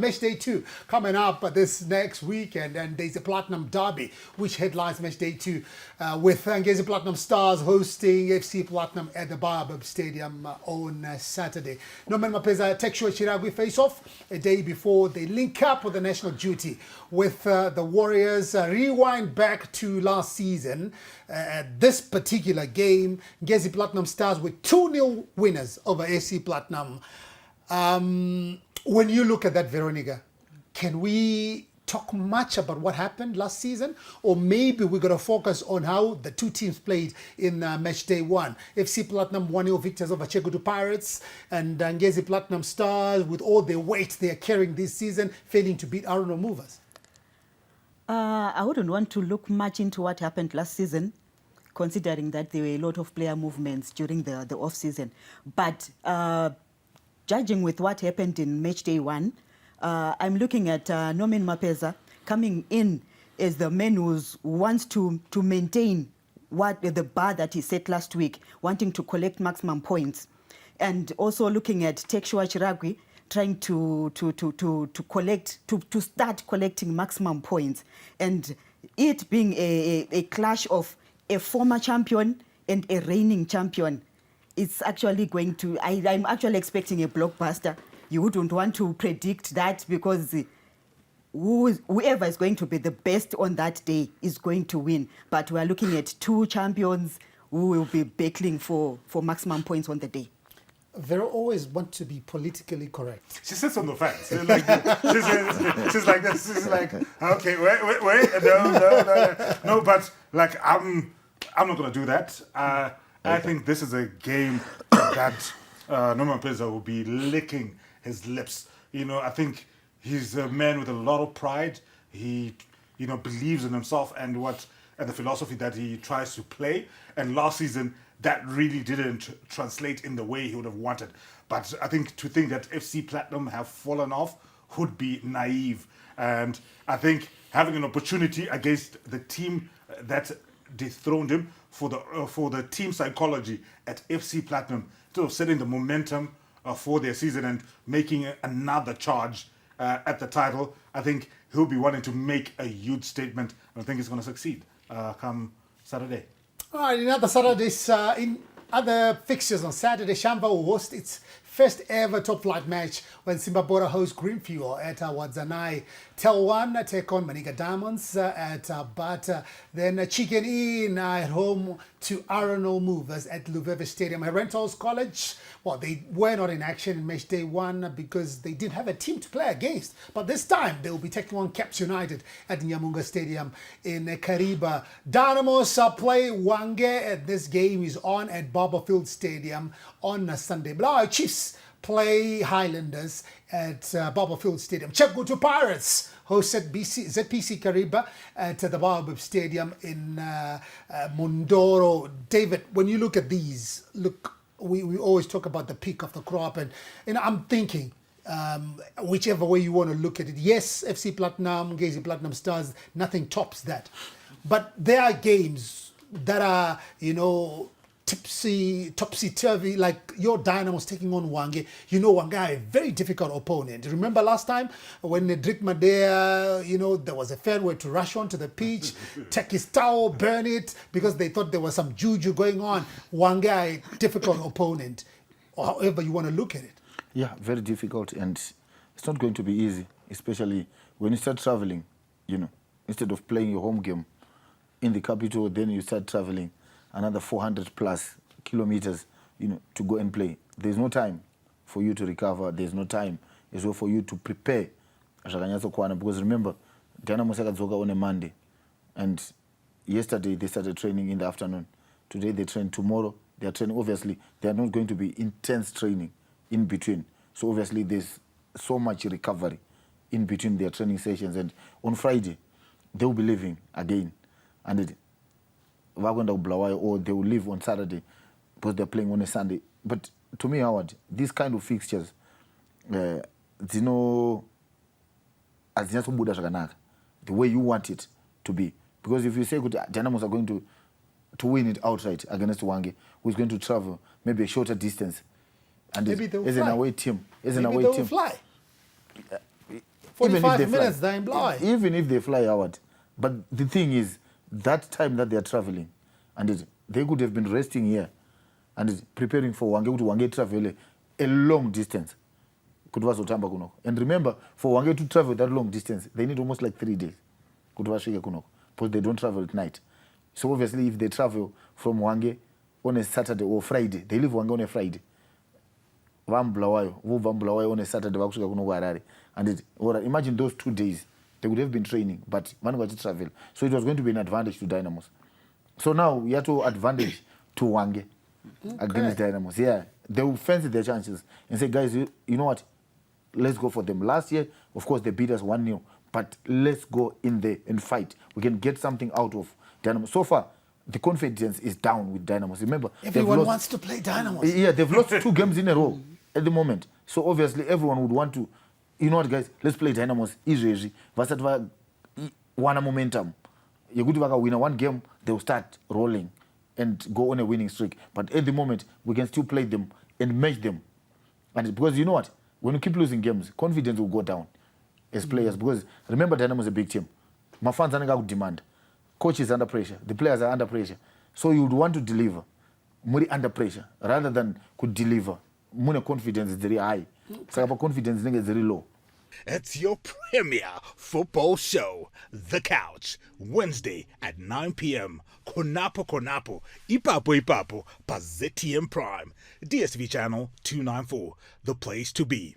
match day 2 coming up this next weekend, and there's a Platinum Derby, which headlines match day 2 with Ngezi Platinum Stars hosting FC Platinum at the Baobab Stadium on Saturday. Norman Mapeza Texua Chiragwi face off a day before they link up with the national duty with the Warriors. Rewind back to last season. This particular game, Ngezi Platinum Stars with 2-0 winners over FC Platinum. When you look at that, Veronica, can we talk much about what happened last season? Or maybe we're going to focus on how the two teams played in match day 1. FC Platinum 1-0 victors over Chegutu Pirates, and Ngezi Platinum Stars, with all the weight they are carrying this season, failing to beat Arundel Movers. I wouldn't want to look much into what happened last season, considering that there were a lot of player movements during the off-season. But judging with what happened in match day 1, I'm looking at Norman Mapeza coming in as the man who wants to maintain the bar that he set last week, wanting to collect maximum points. And also looking at Texua Chiragwi, trying to start collecting maximum points, and it being a clash of a former champion and a reigning champion. It's actually going to, I'm actually expecting a blockbuster. You wouldn't want to predict that, because whoever is going to be the best on that day is going to win. But we are looking at two champions who will be battling for maximum points on the day. Vero always want to be politically correct. She sits on the fence. She's like this. She's like, okay, wait, no, but like I'm not gonna do that. I think this is a game that Norman Mapeza will be licking his lips. You know, I think he's a man with a lot of pride. He, believes in himself and the philosophy that he tries to play. And last season, that really didn't translate in the way he would have wanted. But I think to think that FC Platinum have fallen off would be naive. And I think having an opportunity against the team that dethroned him for the team psychology at FC Platinum, sort of setting the momentum for their season and making another charge at the title, I think he'll be wanting to make a huge statement. And I think he's going to succeed come Saturday. All right, in other Saturdays, in other fixtures on Saturday, Shamba will host its first ever top flight match when Simba Bora hosts Greenfuel at Wadzanai. Tel1 take on Manika Diamonds at Bata. Then Chicken Inn at home to Arundel Movers at Luveve Stadium. Rentals College, well, they were not in action in match day 1 because they didn't have a team to play against. But this time, they will be taking on Caps United at Nyamunga Stadium in Kariba. Dynamos play Wange, and this game is on at Barberfield Stadium on Sunday. Black Chiefs play Highlanders at Barberfield Stadium. Chegutu Pirates host at ZPC Kariba at the Baobab Stadium in Mondoro. David, when you look at these, we always talk about the peak of the crop, and I'm thinking, whichever way you want to look at it, yes, FC Platinum, Ngezi Platinum Stars, nothing tops that. But there are games that are, topsy-turvy, like your Dynamos taking on Wange. Wange are a very difficult opponent. Remember last time when Drick Madea, there was a fair way to rush onto the pitch, take his towel, burn it, because they thought there was some juju going on. Wange are a difficult opponent, or however you want to look at it. Yeah, very difficult, and it's not going to be easy, especially when you start traveling, instead of playing your home game in the capital, then you start traveling another 400 plus kilometers, to go and play. There's no time for you to recover. There's no time as well for you to prepare. Because remember, Dynamo Sakadzoka on a Monday, and yesterday they started training in the afternoon. Today they train. Tomorrow they are training. Obviously, they are not going to be intense training in between. So obviously there's so much recovery in between their training sessions. And on Friday, they will be leaving again. And or they will leave on Saturday because they're playing on a Sunday. But to me, Howard, these kind of fixtures, the way you want it to be. Because if you say Dynamos are going to win it outright against Wange, who's going to travel maybe a shorter distance, and maybe as an away team, fly. 45 minutes they're in Bly. Even if they fly out. But the thing is, that time that they are traveling, and they could have been resting here and preparing for Wange to Wange travel a long distance. And remember, for Wange to travel that long distance, they need almost like 3 days. Because they don't travel at night. So obviously, if they travel from Wange on a Saturday or Friday, they leave Wange on a Friday. On a Saturday, and imagine those 2 days. They would have been training, but man got to travel. So it was going to be an advantage to Dynamos. So now we have to advantage to Wange against Dynamos. Yeah, they will fancy their chances and say, guys, you know what? Let's go for them. Last year, of course, they beat us 1-0, but let's go in there and fight. We can get something out of Dynamos. So far, the confidence is down with Dynamos. Remember, everyone wants to play Dynamos. Yeah, they've lost 2 games in a row at the moment. So obviously, everyone would want to. You know what, guys? Let's play Dynamos. Easy. Vasatva one momentum. You go to win 1 game, they'll start rolling and go on a winning streak. But at the moment, we can still play them and match them. And because you know what? When you keep losing games, confidence will go down as players. Because remember, Dynamo is a big team. My fans are going to demand. Coach is under pressure. The players are under pressure. So you would want to deliver more under pressure rather than could deliver. More confidence is very high. So confidence is very low. It's your premier football show, The Couch, Wednesday at 9 p.m. Konapo, Ipapo, pa ZTM Prime, DSTV channel 294, the place to be.